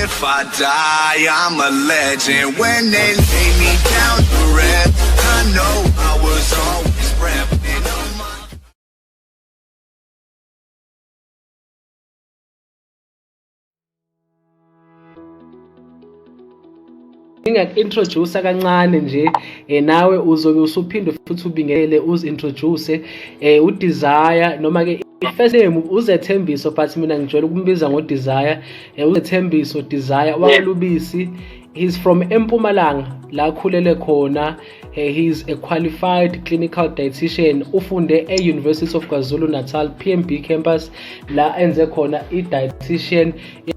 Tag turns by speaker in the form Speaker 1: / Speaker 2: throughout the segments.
Speaker 1: If I die, I'm a legend. When they lay me down to rest, I know I was always prepping on my...
Speaker 2: Introduce kancane nje nawe uzobe usuphinde futhi ubingelele uzintroduce uDesire noma ke first name uZethembiso, but mina ngijwayele ukumbiza ngoDesire. uZethembiso Desire Lubisi. He's from Empumalanga la akhulele khona. He's a qualified clinical dietitian ufunde e-University of KwaZulu-Natal PMB campus la enze khona i-dietitian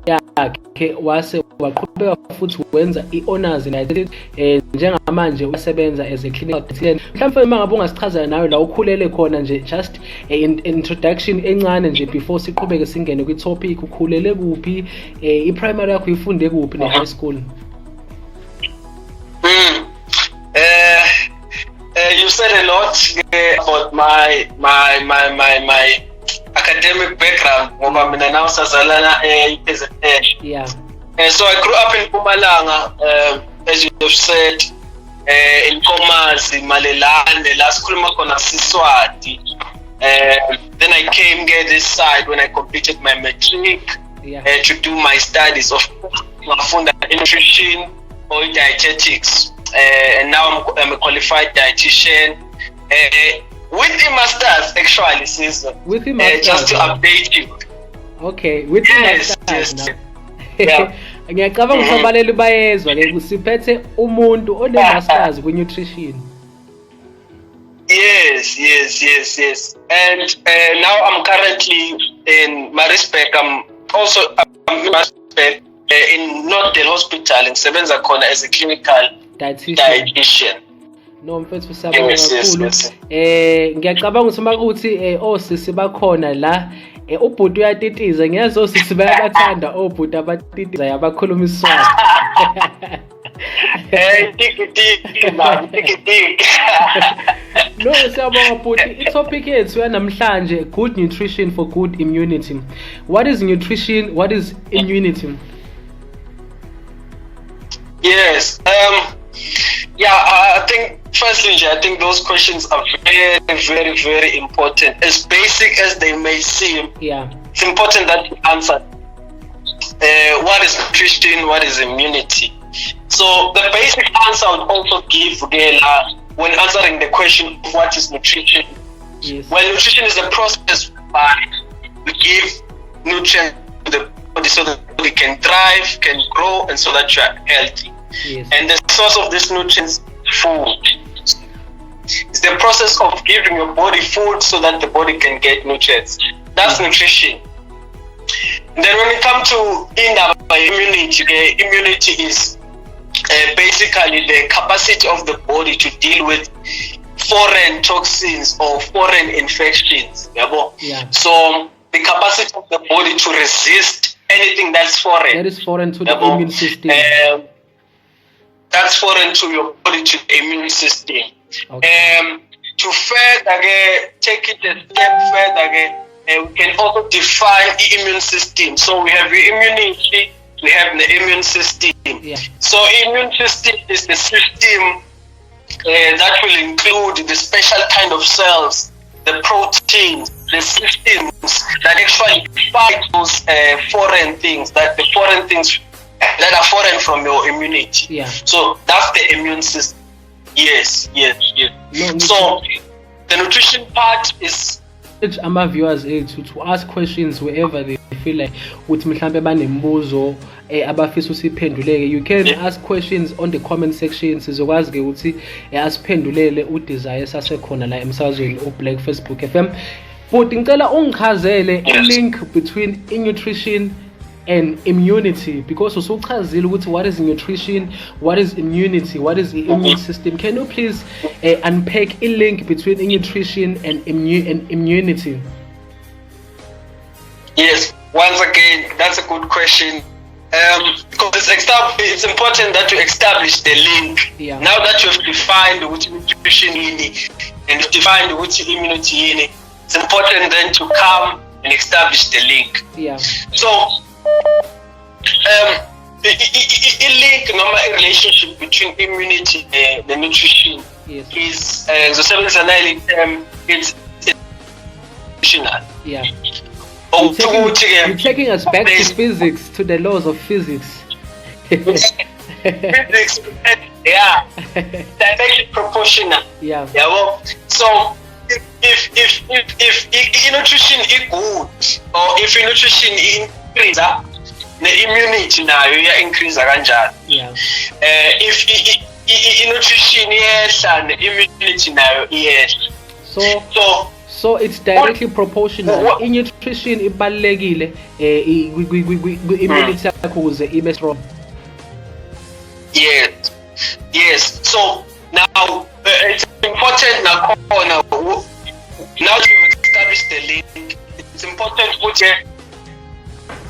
Speaker 2: yakhe wase waqhubeka futhi wenza i-honors in njengamanje usebenza as a clinical dietitian. Mhlawumbe mangabe ungasichazela nawe la ukhulele khona nje, just introduction encane nje before siqhubeke singene kwi-topic. Ukhulele kuphi, i-primary yakho uyifunde kuphi ne-high school?
Speaker 3: You said a lot about my academic background.
Speaker 2: Yeah.
Speaker 3: So I grew up in Mpumalanga, as you have said, in Komazi, Malelane, la sikhuluma khona Siswati. Then I came here this side when I completed my matric to do my studies of nutrition or dietetics. And now I'm a qualified dietitian with the masters, actually, Caesar.
Speaker 2: With the masters,
Speaker 3: just to update you.
Speaker 2: Okay, with the masters.
Speaker 3: Yeah.
Speaker 2: Ngiyacabanga ukuthi abaleli bayezwa ke kusiphethe umuntu one-masters kwi-nutrition.
Speaker 3: Yes. And now I'm currently in Maritzburg. I'm also in Maritzburg in Northdale Hospital in Sebenza khona as a clinical dietitian.
Speaker 2: No, mfethu siyabonga kakhulu. Ngiyacabanga ukuthi makuthi osisi bakhona la ubhuti uyatitiza. Ngiyazi osisi bayabathanda obhuti abatitiza yabakhuluma isizulu. No, siyabonga bhuti. I-topic yethu yanamhlanje, good nutrition for good immunity. What is nutrition? What is immunity?
Speaker 3: Yes. I think firstly, I think those questions are very, very, very important. As basic as they may seem, it's important that you answer. What is nutrition? What is immunity? So the basic answer I would also give when answering the question of what is nutrition.
Speaker 2: Yes.
Speaker 3: Well, nutrition is a process whereby we give nutrients to the body so that the body can thrive, can grow, and so that you are healthy.
Speaker 2: Yes.
Speaker 3: And the source of these nutrients is food. It's the process of giving your body food so that the body can get nutrients. That's nutrition. And then when it comes to immunity, immunity is basically the capacity of the body to deal with foreign toxins or foreign infections.
Speaker 2: Yeah.
Speaker 3: So the capacity of the body to resist anything that's foreign.
Speaker 2: That is foreign to the immune system.
Speaker 3: That's foreign to your body, to the immune system.
Speaker 2: Okay.
Speaker 3: To further take it a step further, we can also define the immune system. So we have the immunity, we have the immune system.
Speaker 2: Yeah.
Speaker 3: So immune system is the system that will include the special kind of cells, the proteins, the systems that actually fight those foreign things, the foreign things that are foreign from your immunity.
Speaker 2: Yeah.
Speaker 3: So that's the immune system. Yes. So the nutrition part is
Speaker 2: ama viewers to ask questions wherever they feel like uthi mhlambe banembuzo abafisa usiphenduleke. You can ask questions on the comment section. Sizokwazi ke ukuthi asiphendulele uDesire sasekhona la emsakazweni uBlack Facebook FM. But ngicela ungichazele i-link between nutrition and immunity, because usuchazile ukuthi what is nutrition, what is immunity, what is the immune system. Can you please unpack a link between nutrition and immunity?
Speaker 3: Yes, once again, that's a good question. Because it's important that you establish the link.
Speaker 2: Yeah.
Speaker 3: Now that you have defined which nutrition and defined which immunity, it's important then to come and establish the link.
Speaker 2: Yeah.
Speaker 3: So, a link, a relationship between immunity and the nutrition is it's nutritional.
Speaker 2: Yeah. You're taking us back to physics, to the laws of physics.
Speaker 3: Physics, yeah, directly proportional.
Speaker 2: Yeah.
Speaker 3: Yeah. Well, so if nutrition is good, or if nutrition increase, the immunity now you increase kanjani.
Speaker 2: Yeah.
Speaker 3: If nutrition yehla, the immunity now yehla.
Speaker 2: So it's directly proportional. In nutrition ibalulekile immunity yakho ukuze ibe strong.
Speaker 3: Yes. So now it's important now that you've established the link, it's important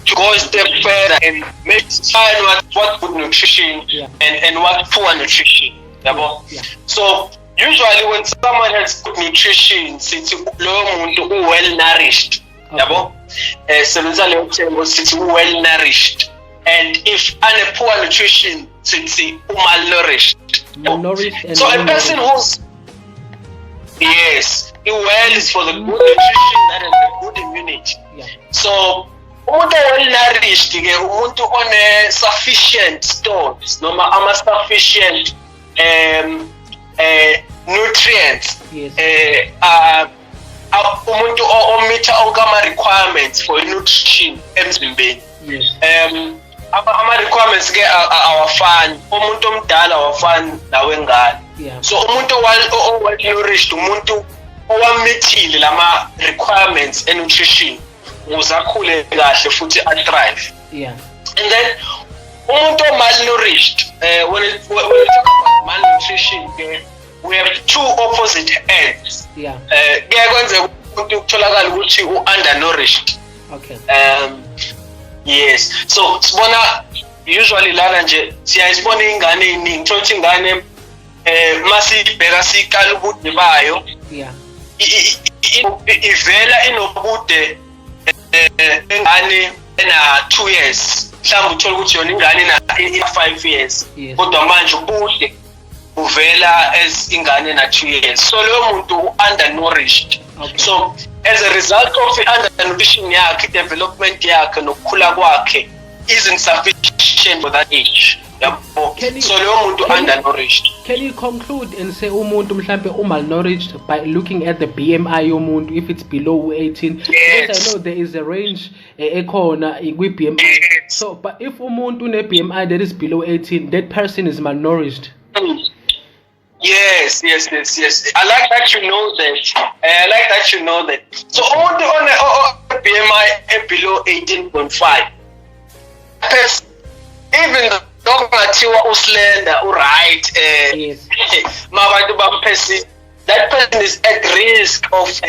Speaker 3: to go a step further and make find what good nutrition and what poor nutrition.
Speaker 2: Yeah.
Speaker 3: So usually when someone has good nutrition, it's well nourished. Well nourished. And if a poor nutrition, it's malnourished. So a person who's well is for the good nutrition and the good immunity.
Speaker 2: Yeah.
Speaker 3: So umuntu well nourished ke umuntu one sufficient stores noma ama sufficient nutrients. Umuntu ometer okama requirements for nutrition emzimbeni. Ama requirements ke awafani, umuntu omdala awafani nawengane. So umuntu well nourished umuntu owamithile lama requirements and nutrition uzakhule kahle futhi thrive. And then umuntu malnourished, when we talk about malnutrition, we have two opposite ends. Kuyakwenza umuntu utholakala ukuthi undernourished.
Speaker 2: Okay.
Speaker 3: Yes. So sibona usually lana nje siyayibona ingane eningi, thothi ingane masibheka siqala ubude bayo. Ivela inobude engane ena 2 years. Mhlawumbe uthola ukuthi yona ingane ina 5 years. Kodwa manje ubude uvela as ingane na 2 years. So leyo muntu undernourished. So as a result of undernutrition yakhe, development yakhe nokukhula kwakhe isn't sufficient for that age. So leyo muntu undernourished.
Speaker 2: Can you conclude and say umuntu mhlambe malnourished by looking at the BMI yomuntu if it's below 18? Because I know there is a range ekhona with BMI. So but if umuntu une BMI that is below 18, that person is malnourished.
Speaker 3: Yes. I like that you know that. So umuntu on BMI below 18.5, even though ngathiwa uslender, right, mabantu bampesi, that person is at risk of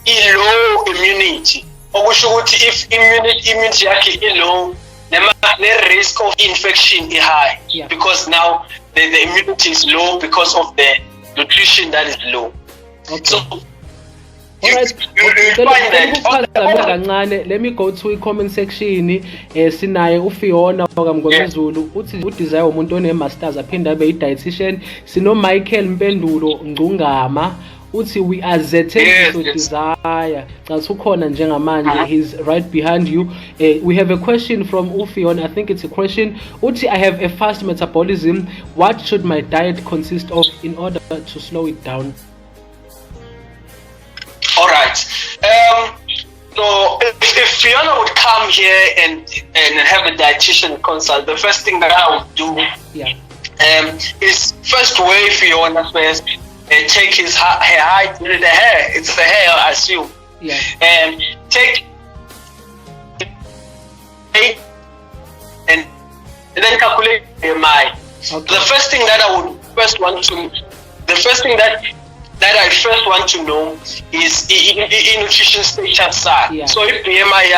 Speaker 3: low immunity. Okusho ukuthi if immunity yakhe is low, the risk of infection is high, because now the immunity is low because of the nutrition that is low.
Speaker 2: Okay.
Speaker 3: So
Speaker 2: alright, let me go to i-comment section. Sinaye uFiona wakamngomezulu uthi uDesire umuntu one-masters aphinde abe i-dietitian. Sino Michael Mpendulo Ngcungama uthi we are Zethembiso Desire. Cathi ukhona njengamanje, he's right behind you. We have a question from uFiona. I think it's a question. Uthi I have a fast metabolism. What should my diet consist of in order to slow it down?
Speaker 3: All right. So if Fiona would come here and have a dietitian consult, the first thing that I would do is first weigh Fiona first, take her height, the hair. It's the hair, I assume. Take and then calculate BMI. The first thing that I would first want to know is nutrition status. So if BMI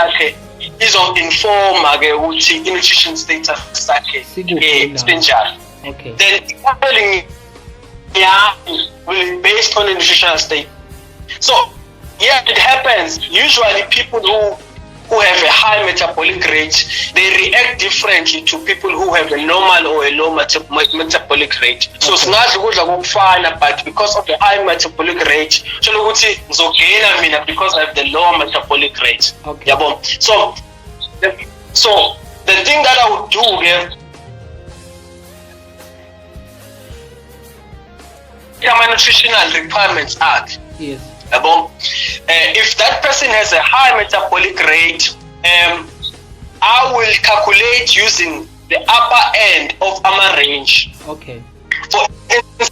Speaker 3: izoinforma-ke ukuthi i-nutrition status sakhe sinjani.
Speaker 2: Okay.
Speaker 3: Then the will be based on the nutritional state. So yeah, it happens. Usually people who have a high metabolic rate, they react differently to people who have a normal or a low metabolic rate. So it's not good, but because of the high metabolic rate, because I have the lower metabolic rate.
Speaker 2: Okay.
Speaker 3: So the thing that I would do here, my nutritional requirements are.
Speaker 2: Yes.
Speaker 3: If that person has a high metabolic rate, I will calculate using the upper end of our range.
Speaker 2: Okay.
Speaker 3: For instance,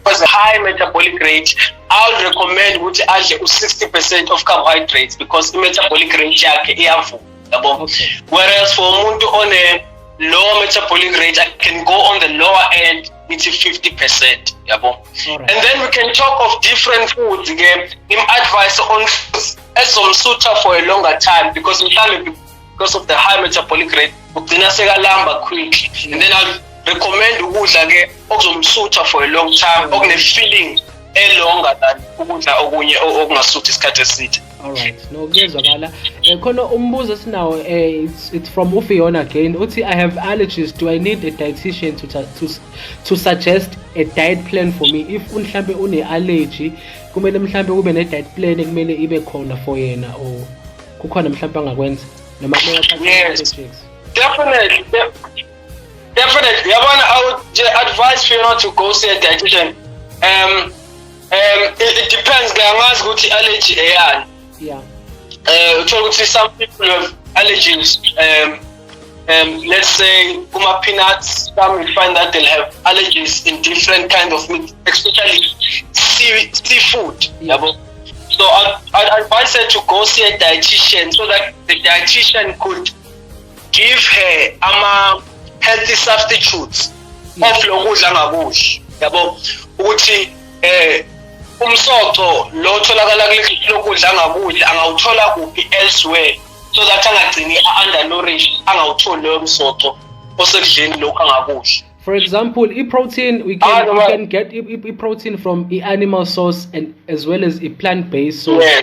Speaker 3: a high metabolic rate, I would recommend which adle 60% of carbohydrates because the metabolic rate yakhe iyavuka.
Speaker 2: Okay.
Speaker 3: Whereas for umuntu on a lower metabolic rate, I can go on the lower end, it's 50%.
Speaker 2: Right.
Speaker 3: And then we can talk of different foods again. Him advice on foods as some suitor for a longer time because of the high metabolic rate, quickly. And then I'll recommend ukudla ke okuzomsuitha for a long time, okune feeling longer than ukudla okunye okungasuthi isikhathi eside.
Speaker 2: Alright, no kuyezwakala. Khona umbuzo sinawo it's from Ufiona again. Uthi I have allergies. Do I need a dietitian to suggest a diet plan for me? If mhlambe une allergy, kumele mhlambe kube ne diet plan ekumele ibe khona for yena or kukhona mhlambe angakwenza noma
Speaker 3: Yes. Definitely. Yabona, I would advise you not to go see a dietitian. It depends. Ngiyangazi ukuthi allergy eyani.
Speaker 2: Yeah.
Speaker 3: Some people have allergies. Let's say peanuts. Some will find that they'll have allergies in different kinds of meat, especially seafood.
Speaker 2: Yeah.
Speaker 3: So I'd advise her to go see a dietitian so that the dietitian could give her healthy substitutes of lokudla ngakudla. Yabo ukuthi umsoco lo tholakala kulokudla ngakudla angawuthola kuphi elsewhere so that angagcini undernourished, angawutholi lo msoco osekudleni lokho angakudla.
Speaker 2: For example, protein we can get protein from animal source and as well as plant based source.
Speaker 3: Yeah.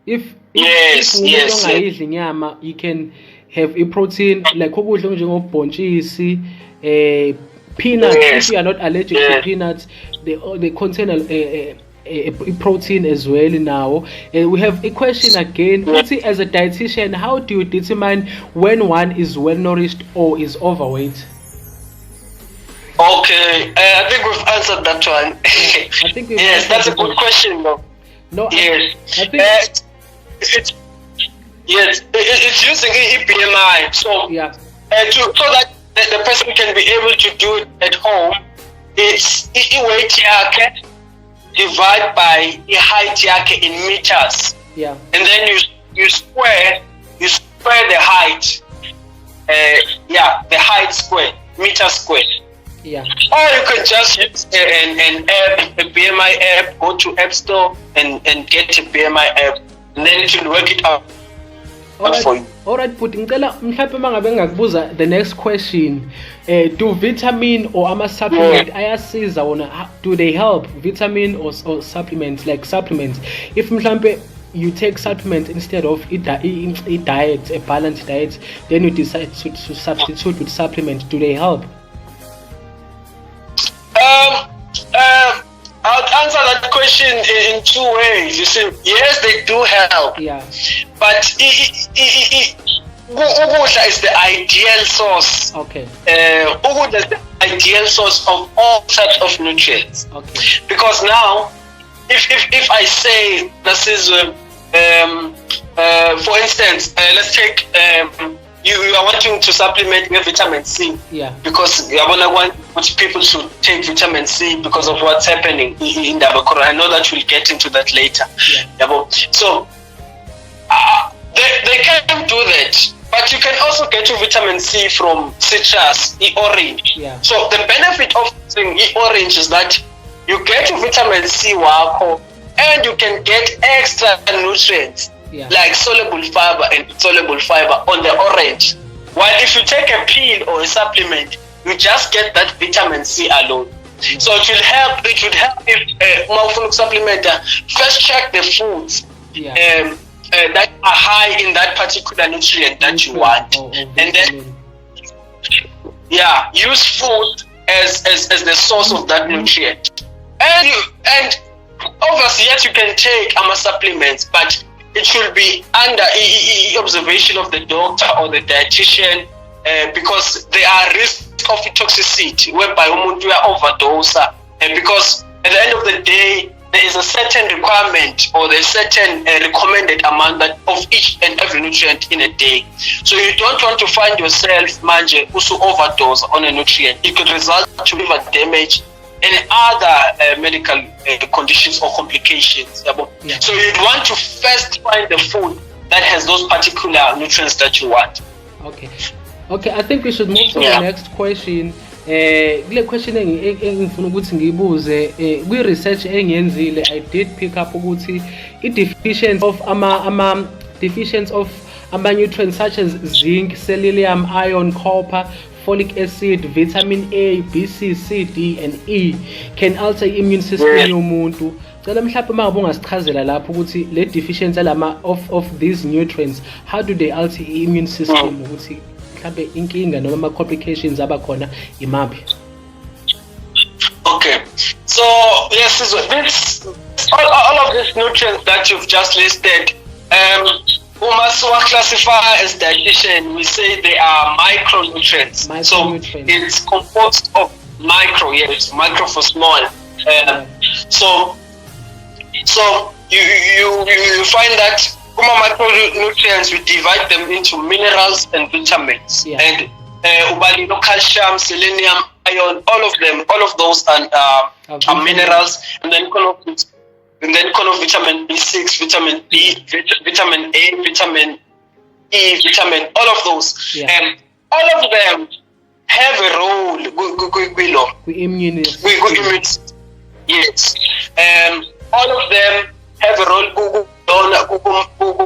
Speaker 2: If ungayidli nyama, you can have protein like ukudla njengobhontshisi, peanuts. If you are not allergic to peanuts, they contain a protein as well now. We have a question again. As a dietitian, how do you determine when one is well nourished or is overweight?
Speaker 3: Okay, I think we've answered that one.
Speaker 2: I think
Speaker 3: yes, that's a good question though.
Speaker 2: No,
Speaker 3: yes,
Speaker 2: I think
Speaker 3: it's using BMI. So
Speaker 2: yeah,
Speaker 3: so that the person can be able to do it at home. It's weight yake divide by height yake in meters.
Speaker 2: Yeah,
Speaker 3: and then you square the height. The height square, meter square.
Speaker 2: Yeah.
Speaker 3: Or you can just use an app, a BMI app, go to App Store and get a BMI app, and then it will work it out for you.
Speaker 2: Alright, but ngicela mhlawumbe mangabe ngakubuza the next question, do vitamin or ama supplement ayasiza wona, do they help vitamin or supplements, like supplements? If mhlawumbe you take supplements instead of a diet, a balanced diet, then you decide to substitute with supplements, do they help?
Speaker 3: I'll answer that question in two ways. You see, yes, they do help.
Speaker 2: Yeah.
Speaker 3: But ukudla is the ideal source.
Speaker 2: Okay.
Speaker 3: Ukudla is the ideal source of all types of nutrients.
Speaker 2: Okay.
Speaker 3: Because now, if I say this is, for instance, let's take you are wanting to supplement your vitamin C.
Speaker 2: Yeah. Because
Speaker 3: I want people to take vitamin C because of what's happening in the Bakura. I know that we'll get into that later.
Speaker 2: Yeah.
Speaker 3: So they can do that. But you can also get your vitamin C from citrus, orange.
Speaker 2: Yeah.
Speaker 3: So the benefit of using orange is that you get your vitamin C wako, and you can get extra nutrients like soluble fiber and insoluble fiber on the orange. While if you take a pill or a supplement, you just get that vitamin C alone. So it will help. It would help if more supplement. First check the foods that are high in that particular nutrient that you want, and then use food as the source of that nutrient. And obviously, yes, you can take supplements, but it should be under observation of the doctor or the dietitian, because there are risks of toxicity whereby umuntu overdose, because at the end of the day there is a certain requirement or there's certain recommended amount of each and every nutrient in a day. So you don't want to find yourself manje also overdose on a nutrient. It could result to liver damage and other medical conditions or complications. So you'd want to first find the food that has those particular nutrients that you want.
Speaker 2: Okay, I think we should move to the next question. Kule question engifuna ukuthi ngibuze, kwi research engiyenzile, I did pick up ukuthi deficiency of ama nutrients such as zinc, selenium, iron, copper, folic acid, vitamin A, B, C, C, D and E can alter immune system yomuntu. Cela mhlawumbe mangabe ungasichazela lapho ukuthi le deficiency of these nutrients, how do they alter immune system, ukuthi mhlawumbe inkinga noma ama complications abakhona imaphi?
Speaker 3: Okay, so yes, this all of these nutrients that you've just listed, we must classify as dietitian. We say they are micronutrients. So it's composed of micro for small. So you find that micronutrients, we divide them into minerals and vitamins, and calcium, selenium, iron, all of those are minerals, and then vitamin B6, vitamin B, vitamin A, vitamin E, vitamin, all of those, and all of them have a role.
Speaker 2: Immunity.
Speaker 3: Yes, all of them have a role.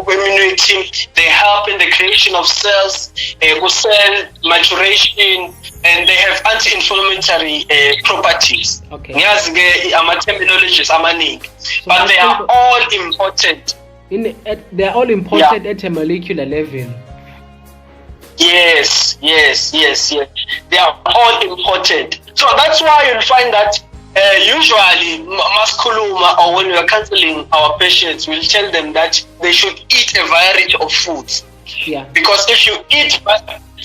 Speaker 3: Immunity. They help in the creation of cells, cell maturation, and they have anti-inflammatory properties. Yes, I'm a terminologist, but they are all important.
Speaker 2: They are all important at a molecular level.
Speaker 3: Yes. They are all important. So that's why you'll find that usually masculuma, or when we are counseling our patients, we'll tell them that they should eat a variety of foods. Because if you eat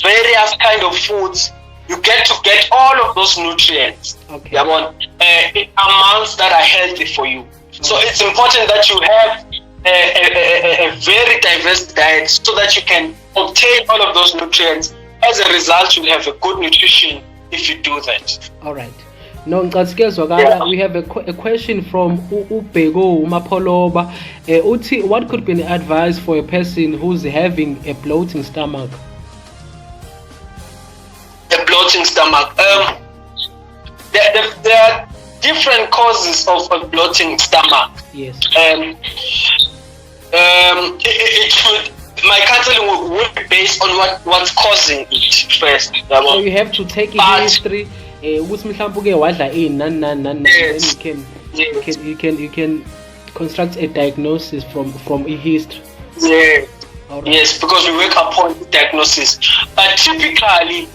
Speaker 3: various kind of foods, you get to get all of those nutrients in amounts that are healthy for you. So it's important that you have a very diverse diet so that you can obtain all of those nutrients. As a result, you have a good nutrition if you do that.
Speaker 2: All right. No, we have a question from Ubego Umapoloba. Uti, what could be an advice for a person who's having a bloating stomach?
Speaker 3: A bloating stomach. There are different causes of a bloating stomach.
Speaker 2: Yes.
Speaker 3: My counseling would be based on what's causing it first.
Speaker 2: So you have to take a history. Then you can construct a diagnosis from a history.
Speaker 3: Yes, because we work upon diagnosis. But typically,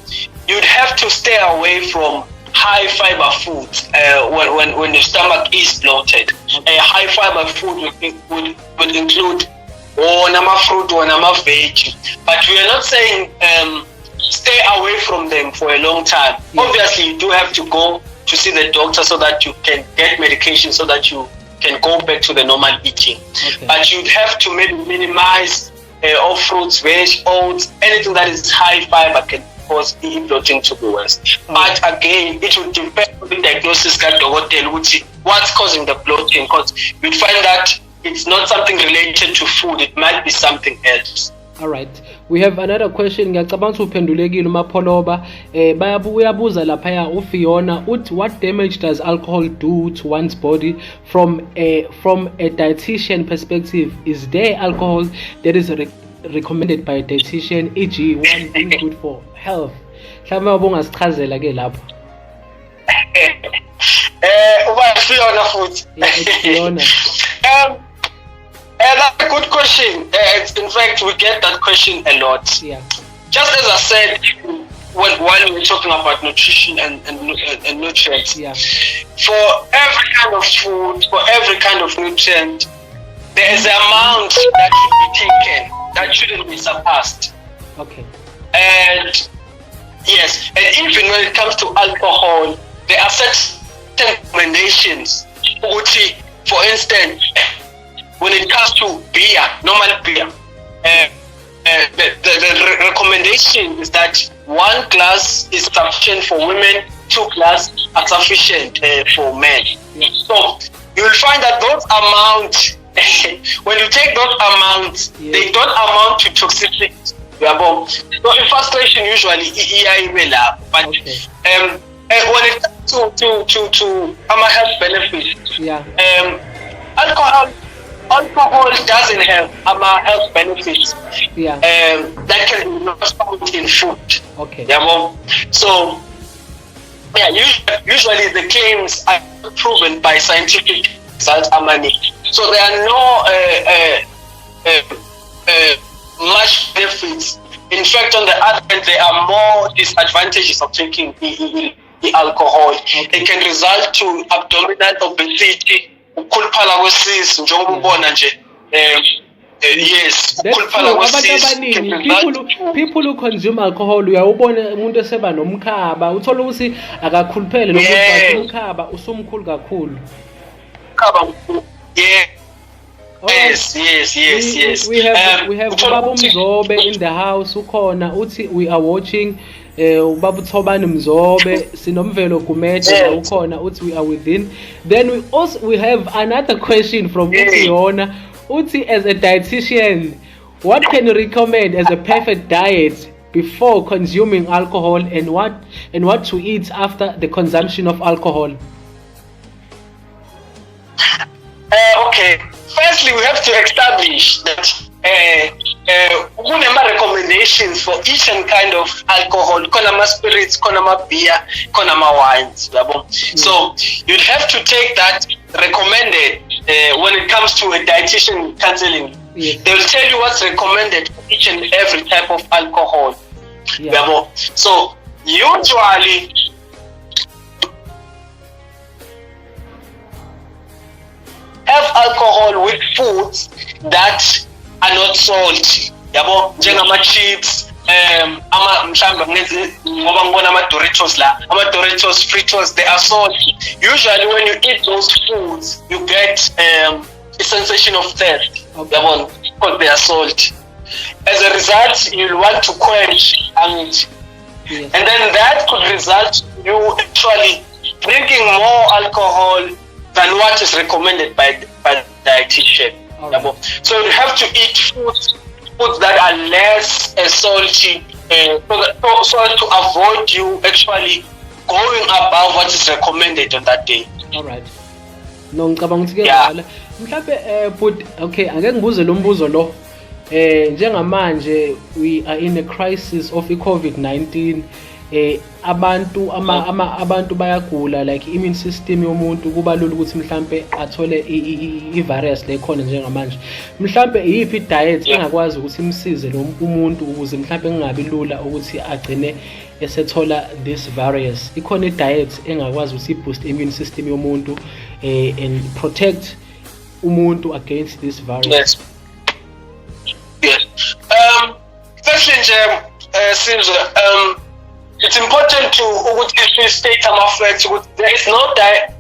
Speaker 3: you'd have to stay away from high fiber foods when the stomach is bloated. A high fiber food would include fruit or veg. But we are not saying stay away from them for a long time. Obviously, you do have to go to see the doctor so that you can get medication so that you can go back to the normal eating. But you'd have to maybe minimize all fruits, veg, oats, anything that is high fiber can cause bloating to be worse. But again, it will depend on the diagnosis what's causing the bloating, because you'd find that it's not something related to food, it might be something else.
Speaker 2: All right. We have another question. Ngiyacabanga ukuthi uphendulekile uMapholoba. Uyabuza laphaya uFiona uthi what damage does alcohol do to one's body from a dietitian perspective? Is there alcohol that is recommended by a dietitian, e.g. one being good for health? Mhlawumbe ubungasichazela ke lapho.
Speaker 3: Fiona futhi.
Speaker 2: Yeah, it's Fiona.
Speaker 3: That's a good question. In fact, we get that question a lot.
Speaker 2: Yeah.
Speaker 3: Just as I said, while we were talking about nutrition and nutrients,
Speaker 2: Yeah.
Speaker 3: for every kind of food, for every kind of nutrient, there is an amount that should be taken, that shouldn't be surpassed.
Speaker 2: Okay.
Speaker 3: And yes, and even when it comes to alcohol, there are certain recommendations. For instance, when it comes to beer, normal beer, the recommendation is that 1 glass is sufficient for women, 2 glasses are sufficient for men.
Speaker 2: Yeah.
Speaker 3: So you will find that those amounts, when you take those amounts,
Speaker 2: Yeah.
Speaker 3: they don't amount to toxicity. So in first question usually but
Speaker 2: Okay.
Speaker 3: when it comes to our health benefits,
Speaker 2: Yeah.
Speaker 3: Alcohol doesn't have our health benefits
Speaker 2: Yeah.
Speaker 3: that can be not found in food.
Speaker 2: Okay.
Speaker 3: So yeah, usually the claims are proven by scientific results. So there are no much benefits. In fact, on the other hand, there are more disadvantages of taking the alcohol.
Speaker 2: Okay.
Speaker 3: It can result to abdominal obesity, ukukhuluphala kwesisu njengoba ubona nje. Yes,
Speaker 2: That's true.
Speaker 3: ukukhuluphala
Speaker 2: Abantu
Speaker 3: kwesisu
Speaker 2: abaningi,
Speaker 3: can result
Speaker 2: people who consume alcohol, uyawubona umuntu eseba nomkhaba, uthola ukuthi akakhuluphele
Speaker 3: Yeah.
Speaker 2: nokuthi umkhaba usumkhulu kakhulu.
Speaker 3: Yeah.
Speaker 2: Alright.
Speaker 3: Yes.
Speaker 2: We have
Speaker 3: uthola
Speaker 2: Ubaba
Speaker 3: ukuthi-
Speaker 2: Mzobe in the house ukhona uthi we are watching Ubaba Thobani Mzobe sinomvelo Gumede
Speaker 3: Yes.
Speaker 2: la ukhona uthi we are within. Then we have another question from
Speaker 3: Yeah.
Speaker 2: Fiona uthi as a dietitian what can you recommend as a perfect diet before consuming alcohol and what to eat after the consumption of alcohol?
Speaker 3: Okay. Firstly, we have to establish that kunema recommendations for each and kind of alcohol. Konama spirits, konama beer, konama wines. So you'd have to take that recommended when it comes to a dietitian counseling.
Speaker 2: Yes.
Speaker 3: They will tell you what's recommended for each and every type of alcohol.
Speaker 2: Yeah.
Speaker 3: So usually have alcohol with foods that are not salty. Njengama chips, Doritos, Fritos, they are salty. Usually when you eat those foods, you get a sensation of thirst.
Speaker 2: Okay.
Speaker 3: Because they are salty. As a result, you'll want to quench
Speaker 2: Yes.
Speaker 3: and then that could result in you actually drinking more alcohol than what is recommended by the dietitian.
Speaker 2: Alright.
Speaker 3: So you have to eat foods that are less salty, so as to avoid you actually going above what is recommended on that day.
Speaker 2: Alright. No ngicabanga ukuthi
Speaker 3: Yeah.
Speaker 2: kuyala. Mhlawumbe but okay, ake ngibuze lo mbuzo lo. Njengamanje we are in a crisis of i-COVID-19. Abantu abantu bayagula like immune system yomuntu kuba lula ukuthi mhlambe athole i-virus le khona njengamanje. Mhlambe yipi diet engakwazi ukuthi imsize lo umuntu ukuze mhlambe kungabi lula ukuthi agcine esethola this virus. Ikhona i-diet engakwazi ukuthi i-boost immune system yomuntu and protect umuntu against this virus.
Speaker 3: Yes. Firstly, it's important to state some facts. There is no diet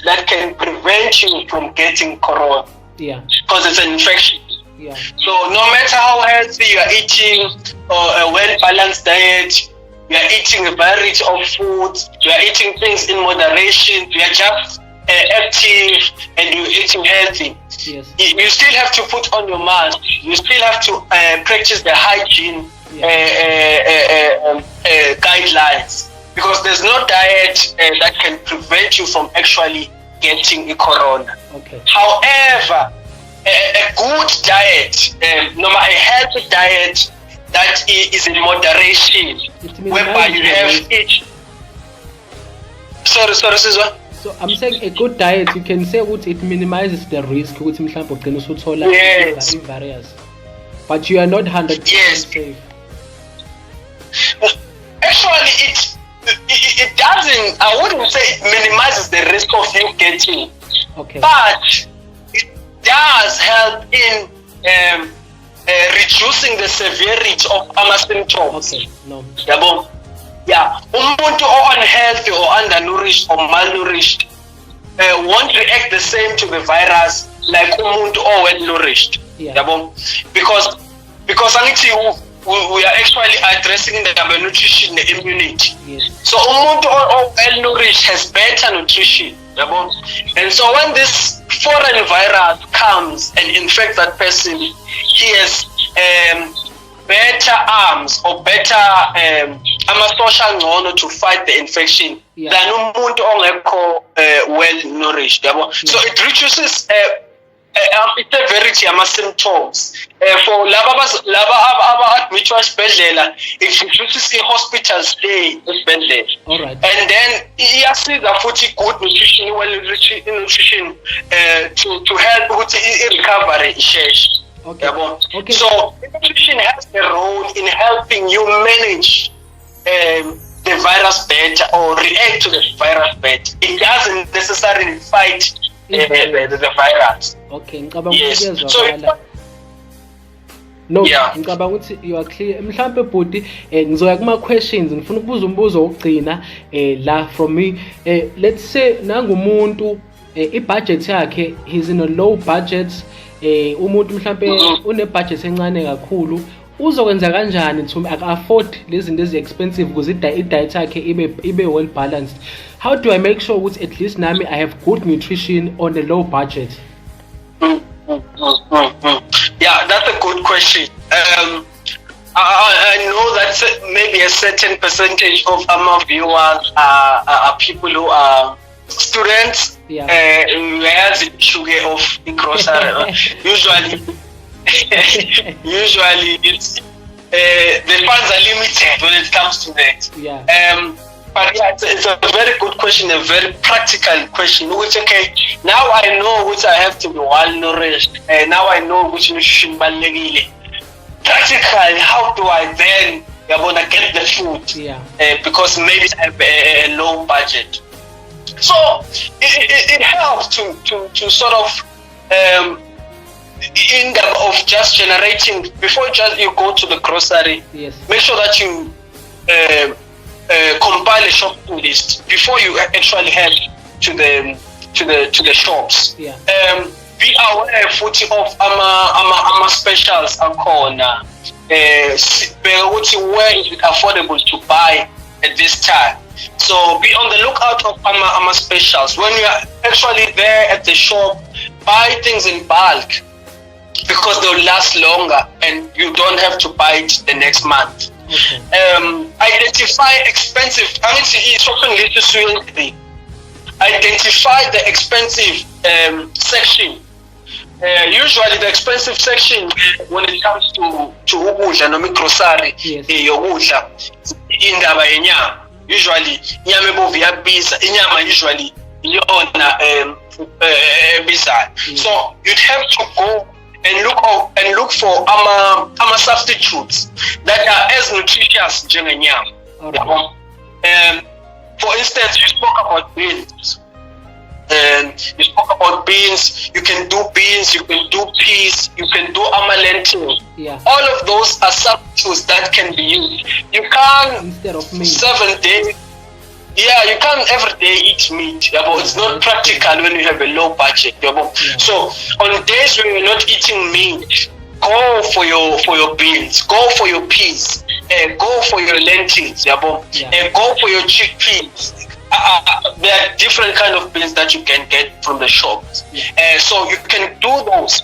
Speaker 3: that can prevent you from getting corona.
Speaker 2: Yeah.
Speaker 3: Because it's an infection.
Speaker 2: Yeah.
Speaker 3: So no matter how healthy you are eating a well-balanced diet, you are eating a variety of foods, you are eating things in moderation, you are just active and you're eating healthy,
Speaker 2: Yes.
Speaker 3: you still have to put on your mask. You still have to practice the hygiene guidelines, because there's no diet that can prevent you from actually getting a corona.
Speaker 2: Okay.
Speaker 3: However, a good diet, a healthy diet that is in moderation, whereby you have each. Sorry, Sizwa.
Speaker 2: So I'm saying a good diet, you can say it minimizes the risk ukuthi mhlawumbe ugcina usuthola
Speaker 3: Yes.
Speaker 2: i-virus, but you are not 100%
Speaker 3: Yes.
Speaker 2: safe.
Speaker 3: Actually, it doesn't. I wouldn't say it minimizes the risk of you getting,
Speaker 2: Okay.
Speaker 3: but it does help in reducing the severity of our symptoms.
Speaker 2: Okay. No.
Speaker 3: Yabo? Yeah. Umuntu unhealthy or undernourished or malnourished won't react the same to the virus like umuntu well nourished.
Speaker 2: Yeah.
Speaker 3: Yabo? Because angithi we are actually addressing the nutrition, the immunity.
Speaker 2: Yes.
Speaker 3: So umuntu well nourished has better nutrition. Yabo? And so when this foreign virus comes and infects that person, he has better arms or better ama-social ngcono to fight the infection than umuntu ongekho well nourished. Yabo? So it reduces severity ama-symptoms. For laba admitwa esibhedlela, it reduces i-hospital stay esibhedlela.
Speaker 2: All right.
Speaker 3: And then iyasiza futhi good nutrition, well nutrition to help ukuthi i-recovery isheshe.
Speaker 2: Okay.
Speaker 3: Yabo?
Speaker 2: Okay.
Speaker 3: So nutrition has a role in helping you manage the virus better or react to the virus better. It doesn't necessarily fight the virus.
Speaker 2: Okay, ngicabanga
Speaker 3: Yes.
Speaker 2: ukuthi
Speaker 3: So
Speaker 2: kuyezwakala. No,
Speaker 3: Yeah.
Speaker 2: ngicabanga ukuthi you are clear. Mhlambe bhuti ngizoya kuma questions, ngifuna ukubuza umbuzo wokugcina la from me. Let's say nangumuntu i-budget yakhe, he's in a low budget, umuntu mhlambe une budget encane kakhulu, uzokwenza kanjani to afford lezi zinto ezi-expensive ukuze i-diet yakhe ibe well balanced? How do I make sure ukuthi at least nami I have good nutrition on a low budget?
Speaker 3: Yeah, that's a good question. I know that maybe a certain percentage of our viewers are people who are students.
Speaker 2: Yeah.
Speaker 3: Who has the sugar of the grocery. Usually it's the funds are limited when it comes to that.
Speaker 2: Yeah.
Speaker 3: But yeah, it's a very good question, a very practical question. Which okay, now I know which I have to be well nourished, and now I know which nutrition ballegile. Practically, how do I then gonna get the food?
Speaker 2: Yeah.
Speaker 3: Because maybe I have a low budget. So it helps to sort of in the of just generating before you go to the grocery.
Speaker 2: Yes.
Speaker 3: Make sure that you compile a shopping list before you actually head to the shops.
Speaker 2: Yeah.
Speaker 3: Be aware futhi of ama specials akhona. Where is it affordable to buy at this time? So be on the lookout of ama specials. When you are actually there at the shop, buy things in bulk because they'll last longer and you don't have to buy it the next month.
Speaker 2: Okay.
Speaker 3: Identify expensive. Shopping list is really identify the expensive section. Usually the expensive section when it comes to ukudla noma grocery yokudla indaba yenyama. Usually inyama ebovu iyabiza, inyama usually iyona ebizayo. So you'd have to go and look for ama substitutes that are as nutritious njengenyama. For instance, you spoke about beans. You can do beans, you can do peas, you can do lentil.
Speaker 2: Yeah.
Speaker 3: All of those are substitutes that can be used. You can't
Speaker 2: Instead of meat.
Speaker 3: 7 days. Yeah, you can't every day eat meat. Yeah, but it's not practical when you have a low budget. Yeah, but so on days when you're not eating meat, go for your beans, go for your peas, go for your lentils. Yeah, but go for your chickpeas. there are different kind of beans that you can get from the shops. So you can do those.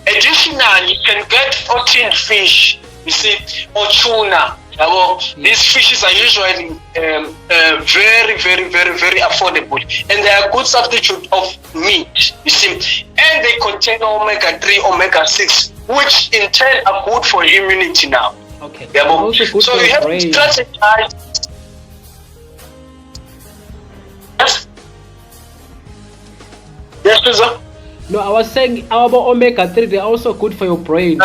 Speaker 3: Additionally, you can get tinned fish, you see, or tuna. These fishes are usually very, very, very, very affordable, and they are a good substitute of meat, you see, and they contain omega-3, omega-6, which in turn are good for immunity now.
Speaker 2: Okay.
Speaker 3: Also good so you have to strategize. Yes, sir.
Speaker 2: No, I was saying our omega-3, they're also good for your brain.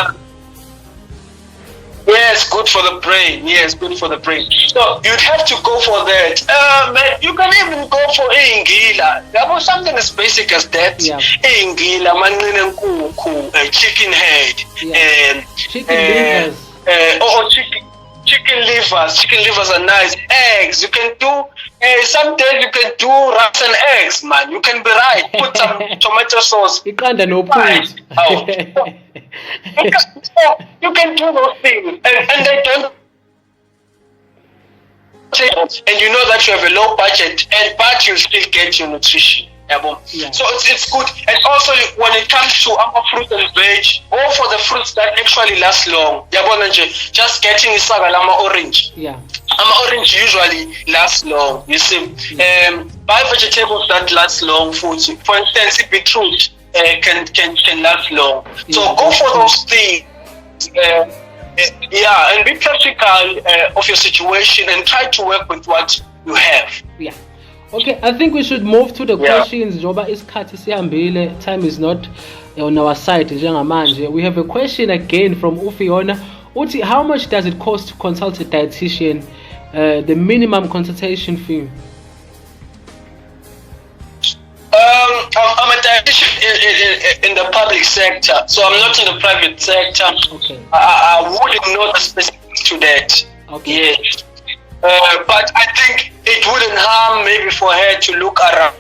Speaker 3: Yes, good for the brain. Yes, good for the brain. So you'd have to go for that. Man, you can even go for ingila. Something as basic as that. Ingila, chicken head,
Speaker 2: chicken livers.
Speaker 3: Chicken livers. Chicken livers are nice. Eggs. You can do. Some days you can do rice and eggs, man. You can be right. Put some tomato sauce.
Speaker 2: You can't no
Speaker 3: right. You can do those things, and they don't. And you know that you have a low budget, but you still get your nutrition. So it's good. And also when it comes to our fruit and veg, go for the fruits that actually last long. Just getting orange. Orange usually lasts long. You see, buy vegetables that last long. Foods, for instance, beetroot can last long. So go for those things. And be practical of your situation and try to work with what you have.
Speaker 2: Okay, I think we should move to the questions. Joba isikhathi sihambile. Time is not on our side njengamanje. We have a question again from Ufiona. Uthi, how much does it cost to consult a dietitian? The minimum consultation fee?
Speaker 3: I'm a dietitian in the public sector, so I'm not in the private sector.
Speaker 2: Okay.
Speaker 3: I wouldn't know the specifics to that.
Speaker 2: Okay.
Speaker 3: Yes. But I think it wouldn't harm maybe for her to look around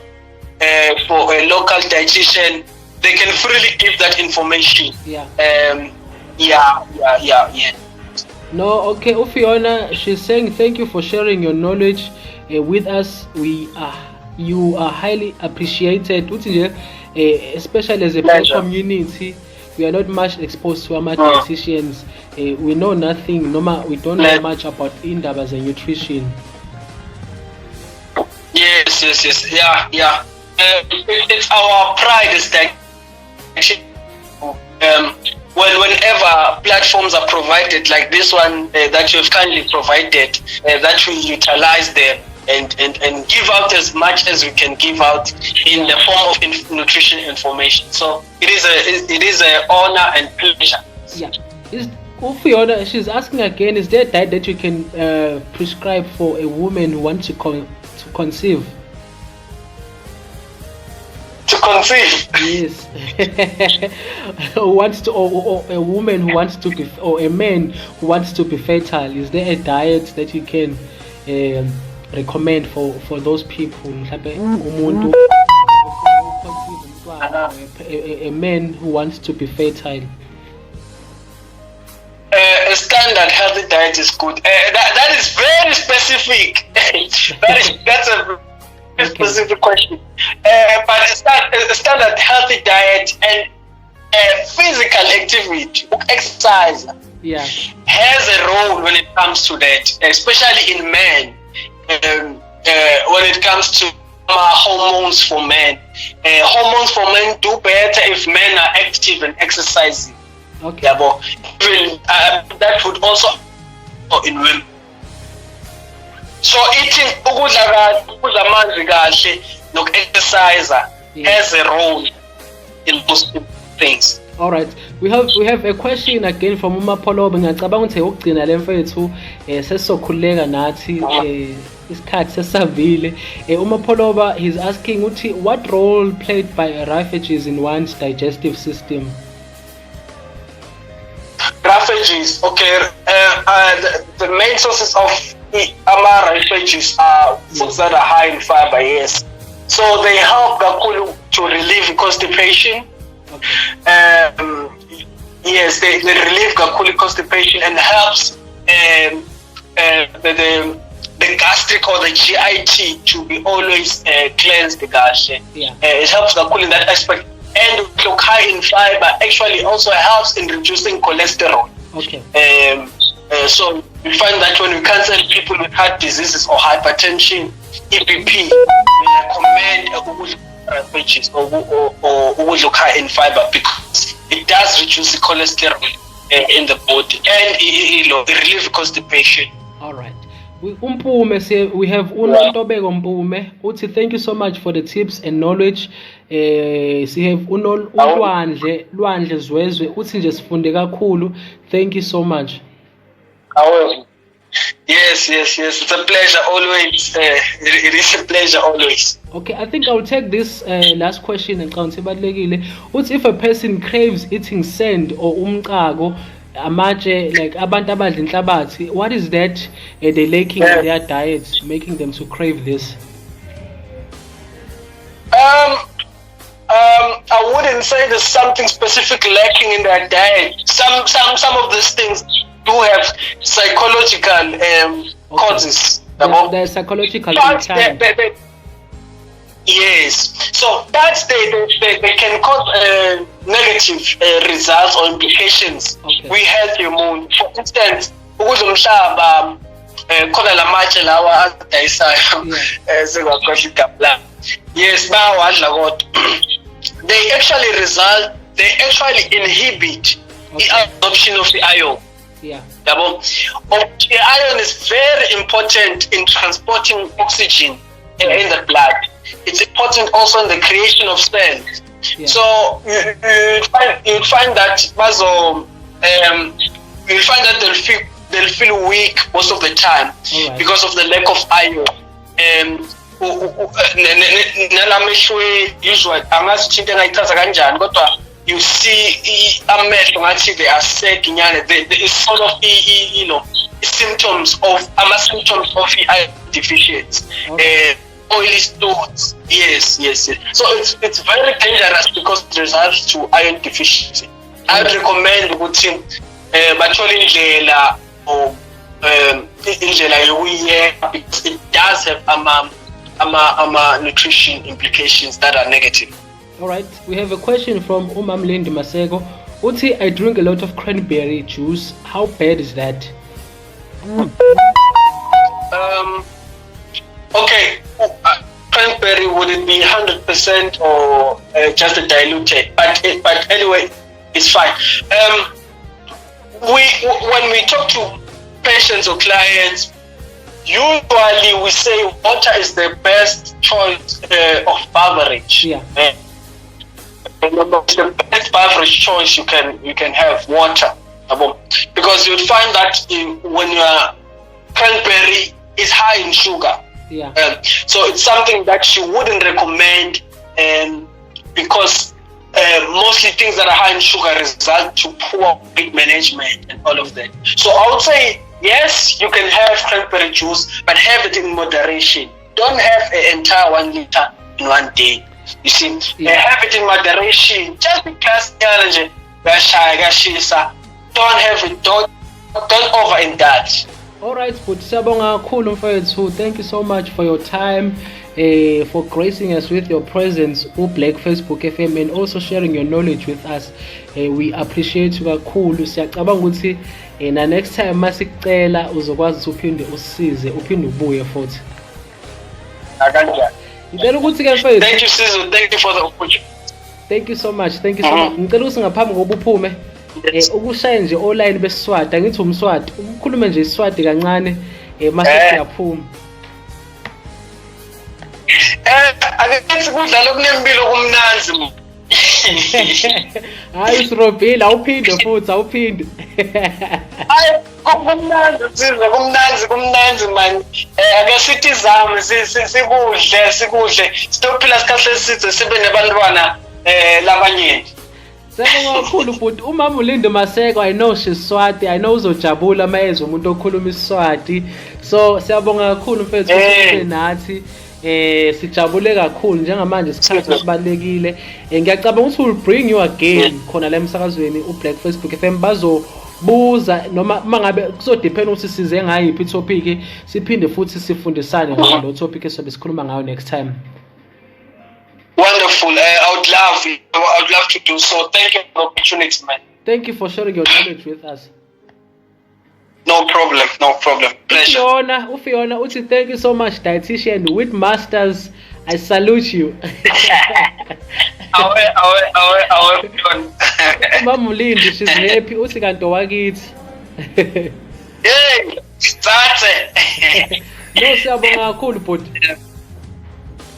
Speaker 3: for a local dietitian. They can freely give that information.
Speaker 2: No, okay, Ufiona, she's saying thank you for sharing your knowledge with us. You are highly appreciated. Especially as a black community, we are not much exposed to our dietitians. We know nothing. We don't know much about indaba and nutrition.
Speaker 3: Yes. It's our pride is that whenever platforms are provided like this one that you've kindly provided, that we utilize them and give out as much as we can give out in the form of nutrition information. So it is an honor and pleasure.
Speaker 2: Fiona, she's asking again, is there a diet that you can prescribe for a woman who wants to conceive?
Speaker 3: To conceive?
Speaker 2: Yes. Who wants to, or a woman who wants to be, or a man who wants to be fertile. Is there a diet that you can recommend for those people? A man who wants to be fertile.
Speaker 3: A standard healthy diet is good. That is very specific. That's a very specific question. But a standard healthy diet and physical activity, exercise, has a role when it comes to that, especially in men. When it comes to hormones for men, hormones for men do better if men are active and exercising.
Speaker 2: Okay.
Speaker 3: Even that would also in women. So eating ukudla amanzi kahle noku-exercise has a role in those things.
Speaker 2: All right, we have a question again from Umapolobe. Ngiyacabanga ukuthi ukugcina le mfethu sesizokhuleka nathi isikhathi sesavile. Umapolobe, he's asking uthi, what role played by refugees in one's digestive system?
Speaker 3: Refugees, okay. The main sources of our refugees are foods that are high in fiber, yes. So they help to relieve constipation.
Speaker 2: Okay.
Speaker 3: Yes, they relieve constipation and helps the gastric or the GIT to be always cleansed. It helps in that aspect. And look, high in fiber actually also helps in reducing cholesterol.
Speaker 2: Okay.
Speaker 3: So we find that when we counsel people with heart diseases or hypertension, EPP, we recommend veggies or look high in fiber because it does reduce the cholesterol in the body and it relieves constipation.
Speaker 2: All right. We have Unontobeko Mpume. Uthi, thank you so much for the tips and knowledge. We have Lwandle Zwezwe. Uthi nje sifunde kakhulu. Thank you so much.
Speaker 3: Yes. It's a pleasure always. It is a pleasure always.
Speaker 2: Okay, I think I'll take this last question and count. Uthi, if a person craves eating sand or umqago, amatshe, like abantu abadla inhlabathi, what is that they lacking in their diet, making them to crave this?
Speaker 3: I wouldn't say there's something specific lacking in their diet. Some of these things do have psychological causes.
Speaker 2: They're psychological impact.
Speaker 3: Yes, so that's they can cause negative results or implications. We help your moon. For instance, ukuzomhlaba khona lamatshe lawa adayisayo sekwakhosha igabla. Yes, bayawadla kodwa. They actually inhibit the absorption of the iron. The iron is very important in transporting oxygen in the blood. It's important also in the creation of cells. So you'll find that they'll feel weak most of the time because of the lack of iron. Usually, you see amehlo ngathi they are sick nyane. There is sort of symptoms of iron deficiency. Oily stones. Yes. So it's very dangerous because it results to iron deficiency. I would recommend ukuthi bathole indlela or indlela yokuyenza because it does have nutrition implications that are negative.
Speaker 2: All right, we have a question from Umamlindi Masego. Uthi, I drink a lot of cranberry juice. How bad is that?
Speaker 3: Okay, cranberry, would it be 100% or just a diluted? But anyway, it's fine. When we talk to patients or clients, usually we say water is the best choice of beverage. The best beverage choice you can have water, because you'll find that when your cranberry is high in sugar. So it's something that you wouldn't recommend, because mostly things that are high in sugar result to poor weight management and all of that. So I would say yes, you can have cranberry juice, but have it in moderation. Don't have an entire 1 liter in one day. You see, have it in moderation. Just because don't have it. Don't overindulge.
Speaker 2: All right, but Siyabonga kakhulu mfowethu. Thank you so much for your time, for gracing us with your presence Black Facebook FM and also sharing your knowledge with us. We appreciate you kakhulu. Siyacabanga ukuthi na next time masikucela uzokwazi uphinde usisize, uphinde ubuye futhi. Ngicela ukuthi ke mfowethu.
Speaker 3: Thank you Sizo. Thank you for the opportunity.
Speaker 2: Thank you so much. Ngicela ukuthi ngaphambi kokuba uphume ukushaye nje online beSiswati, angithi umSwati, ukukhulume nje iSiswati kancane mase siyaphuma.
Speaker 3: Akithi kudlala kunempilo kumnanzi.
Speaker 2: Hayi Sirobhile, awuphinde futhi awuphinde.
Speaker 3: Hayi kumnanzi man. Ake sithi izame sikudle sitophila sikhahle sizwe sibe nebantwana labanyeni.
Speaker 2: Siyabonga kakhulu futhi umama uLindo Maseko, I know she's Swati, I know uzojabula mayezwe umuntu okhuluma iSiswati. So siyabonga kakhulu mfethu ukuthi nathi sijabule kakhulu njengamanje isikhathi sibalekile. Ngiyacabanga ukuthi will bring you again khona la emsakazweni uBlack Facebook FM buza noma mangabe kuzodepend ukuthi size ngayiphi topic siphinde futhi sifundisane ngalo topic esobe sikhuluma ngayo next time.
Speaker 3: Wonderful. I would love to do so. Thank you for the opportunity, man.
Speaker 2: Thank you for sharing your knowledge with us.
Speaker 3: No problem. Pleasure.
Speaker 2: Ufiona uthi thank you so much, dietitian with masters. I salute you.
Speaker 3: Awe.
Speaker 2: Mamulindi, she's happy. Uthi kanto wakithi.
Speaker 3: Hey, start.
Speaker 2: No, siyabonga kakhulu bhuti.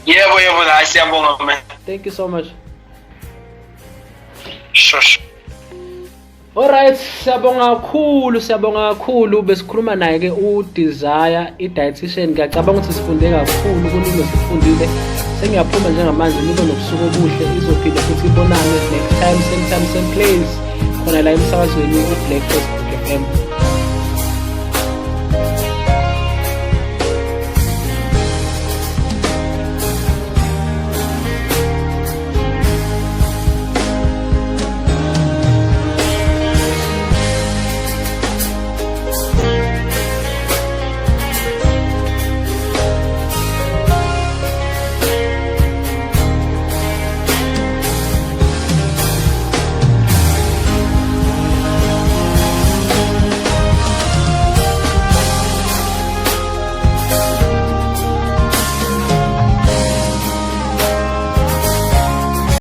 Speaker 3: Yebo, siyabonga man.
Speaker 2: Thank you so much.
Speaker 3: Sure.
Speaker 2: Alright, siyabonga kakhulu besikhuluma naye ke uDesire i-dietitian. Ngiyacabanga ukuthi sifunde kakhulu kuningi sifundile. Sengiyaphuma njengamanje nibe nobusuku obuhle, izophinda futhi ibonane next time, same time, same place. Khona la emsakazweni uBlack Facebook FM.